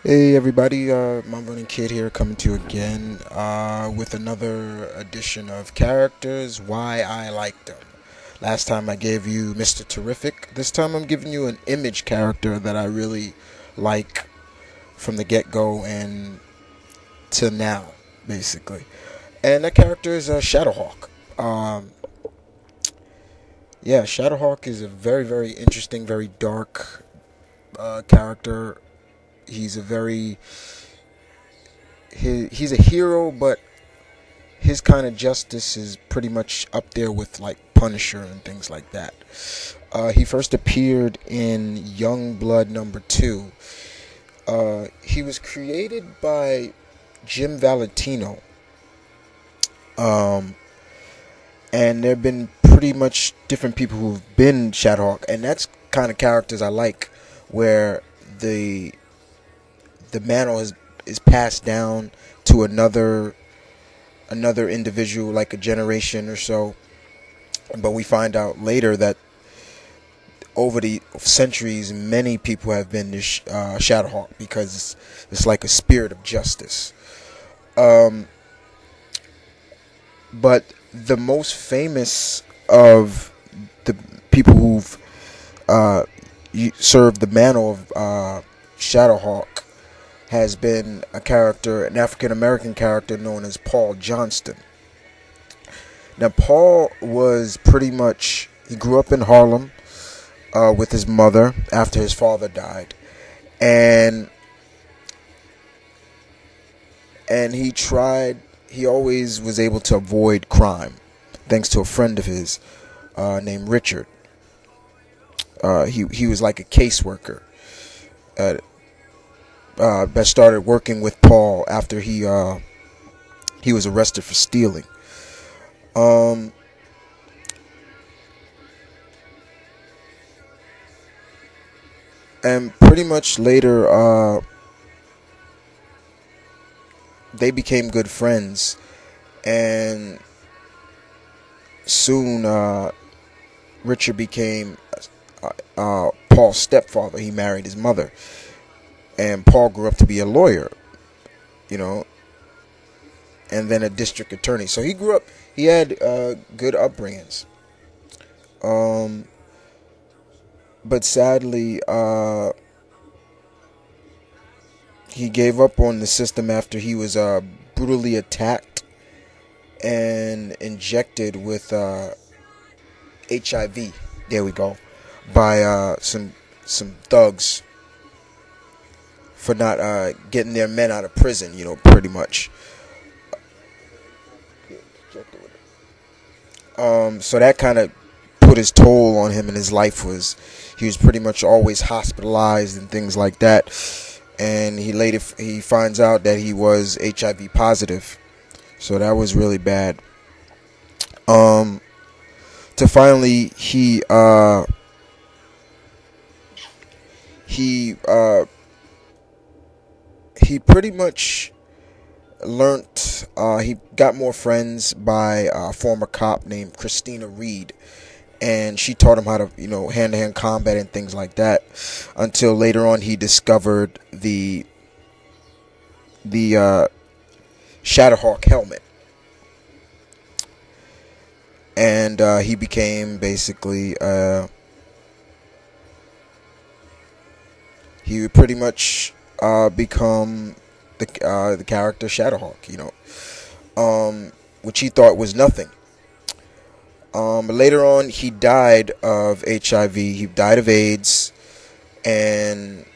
Hey everybody, my running kid here coming to you again with another edition of characters, why I like them. Last time I gave you Mr. Terrific. This time I'm giving you an image character that I really like from the get-go and to now, basically. And that character is Shadowhawk. Shadowhawk is a very, very interesting, very dark character. He's a very he's a hero, but his kind of justice is pretty much up there with like Punisher and things like that. He first appeared in Young Blood #2. He was created by Jim Valentino, and there have been pretty much different people who've been Shadowhawk, and that's kind of characters I like, where the mantle is passed down to another individual, like a generation or so. But we find out later that over the centuries, many people have been this Shadowhawk because it's like a spirit of justice. But the most famous of the people who've served the mantle of Shadowhawk has been an African American character known as Paul Johnston. Now, Paul was he grew up in Harlem with his mother after his father died, and he always was able to avoid crime thanks to a friend of his named Richard. He was like a caseworker that started working with Paul after he was arrested for stealing. And pretty much later, they became good friends, and soon Richard became Paul's stepfather. He married his mother. And Paul grew up to be a lawyer, and then a district attorney. So he had good upbringings. But sadly, he gave up on the system after he was brutally attacked and injected with HIV. There we go, by some thugs for not getting their men out of prison, pretty much. So that kind of put his toll on him, and his life he was pretty much always hospitalized and things like that. And he finds out that he was HIV positive, so that was really bad. To finally he pretty much learned, he got more friends by a former cop named Christina Reed, and she taught him how to, hand-to-hand combat and things like that, until later on he discovered the Shadowhawk helmet, and he became basically he would pretty much become the character Shadowhawk, which he thought was nothing. But later on, he died of HIV. He died of AIDS, and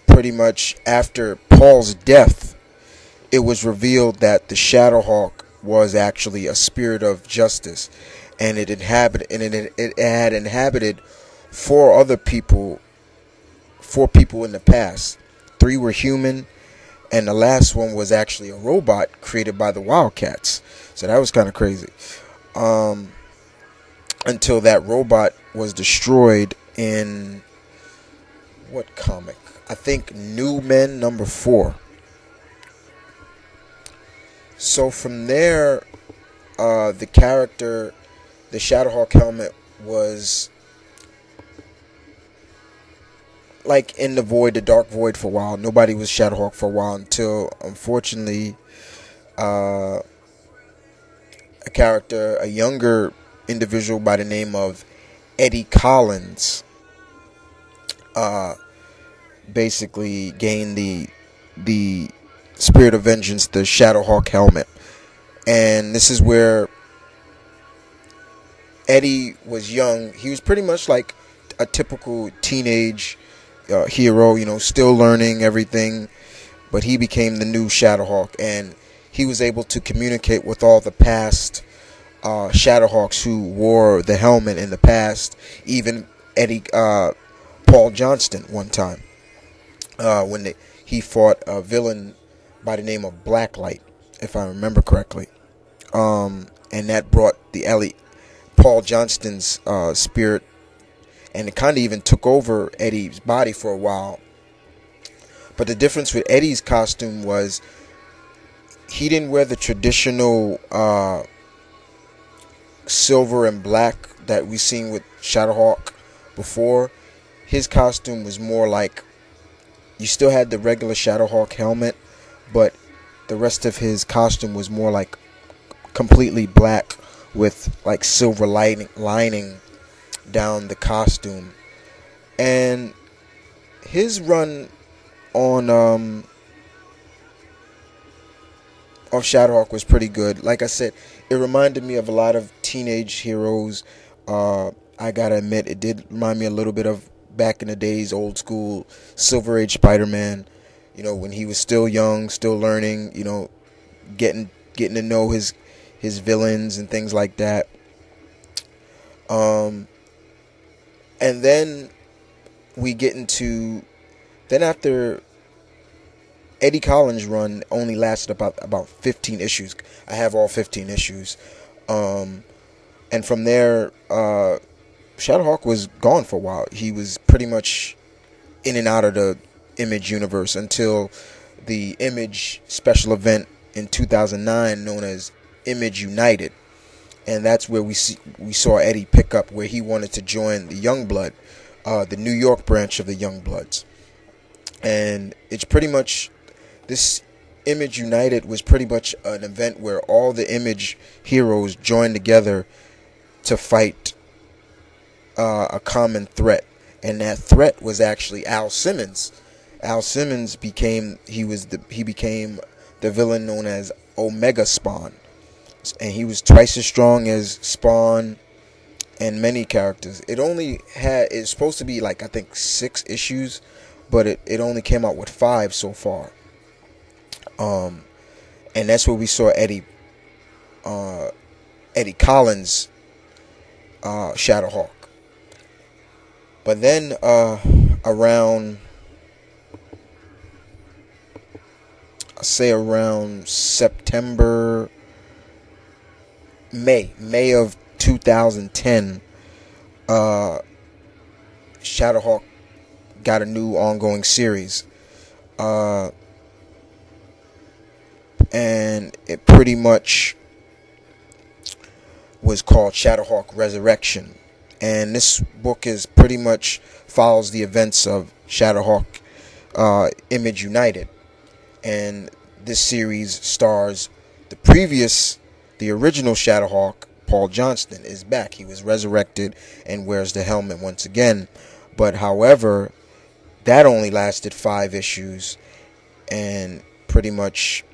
pretty much after Paul's death, it was revealed that the Shadowhawk was actually a spirit of justice, and it had inhabited four people in the past. 3 were human, and the last one was actually a robot created by the Wildcats. So that was kind of crazy. Until that robot was destroyed in what comic? I think New Men #4. So from there, the Shadowhawk helmet was like in the void, the dark void for a while. Nobody was Shadowhawk for a while until, unfortunately, a character, a younger individual by the name of Eddie Collins, basically gained the Spirit of Vengeance, the Shadowhawk helmet. And this is where Eddie was young. He was pretty much like a typical teenage hero, still learning everything. But he became the new Shadowhawk, and he was able to communicate with all the past Shadowhawks who wore the helmet in the past. Even Paul Johnston one time, when he fought a villain by the name of Blacklight, if I remember correctly. And that brought Paul Johnston's spirit, and it kind of even took over Eddie's body for a while. But the difference with Eddie's costume was he didn't wear the traditional silver and black that we seen with Shadowhawk before. His costume was more like, you still had the regular Shadowhawk helmet, but the rest of his costume was more like completely black with like silver lining down the costume. And his run on of Shadowhawk was pretty good. Like I said, it reminded me of a lot of teenage heroes. I gotta admit, it did remind me a little bit of back in the days, old school Silver Age Spider-Man. When he was still young, still learning. Getting to know his villains and things like that. And then we get into, then after Eddie Collins' run only lasted about 15 issues. I have all 15 issues. And from there, Shadowhawk was gone for a while. He was pretty much in and out of the Image universe until the Image special event in 2009 known as Image United. And that's where we saw Eddie pick up, where he wanted to join the Youngblood, the New York branch of the Youngbloods. And it's pretty much, this Image United was pretty much an event where all the Image heroes joined together to fight a common threat. And that threat was actually Al Simmons. Al Simmons became the villain known as Omega Spawn. And he was twice as strong as Spawn and many characters. It's supposed to be like, I think, 6 issues, but it only came out with 5 so far. And that's where we saw Eddie Collins, Shadowhawk. But then around September, May of 2010, Shadowhawk got a new ongoing series. And it pretty much was called Shadowhawk Resurrection. And this book is pretty much follows the events of Shadowhawk Image United. And this series stars the original Shadowhawk, Paul Johnston, is back. He was resurrected and wears the helmet once again. But however, that only lasted 5 issues. And pretty much,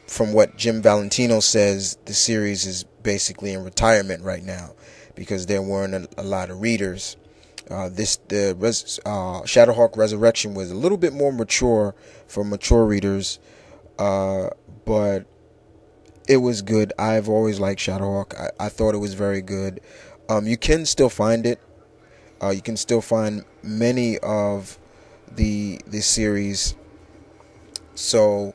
from what Jim Valentino says, the series is basically in retirement right now because there weren't a lot of readers. Shadowhawk Resurrection was a little bit more mature for mature readers, but it was good. I've always liked Shadowhawk. I thought it was very good. You can still find it. You can still find many of the series. So,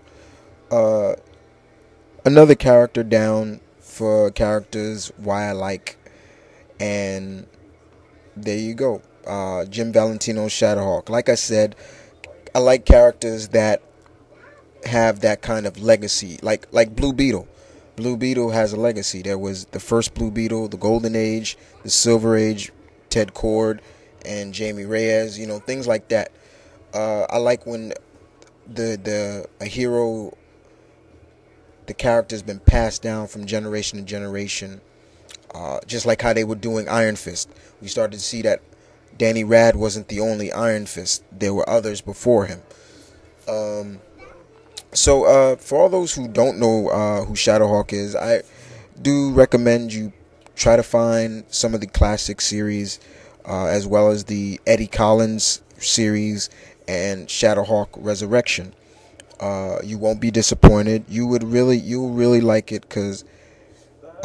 another character down for characters why I like, and there you go. Jim Valentino's Shadowhawk. Like I said, I like characters that have that kind of legacy, like Blue Beetle. Blue Beetle has a legacy. There was the first Blue Beetle, the Golden Age, the Silver Age, Ted Cord, and Jamie Reyes, things like that. I like when a hero, the character's been passed down from generation to generation, just like how they were doing Iron Fist. We started to see that Danny Rad wasn't the only Iron Fist. There were others before him. So for all those who don't know who Shadowhawk is, I do recommend you try to find some of the classic series, as well as the Eddie Collins series and Shadowhawk Resurrection. You won't be disappointed. You'll really like it, because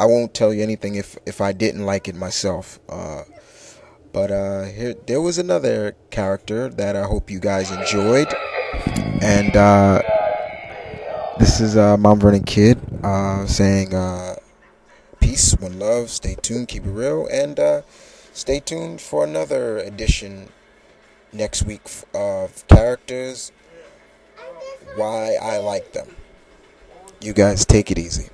I won't tell you anything if I didn't like it myself. But there was another character that I hope you guys enjoyed, and this is Mom Vernon Kid saying peace, one love, stay tuned, keep it real, and stay tuned for another edition next week of characters, why I like them. You guys take it easy.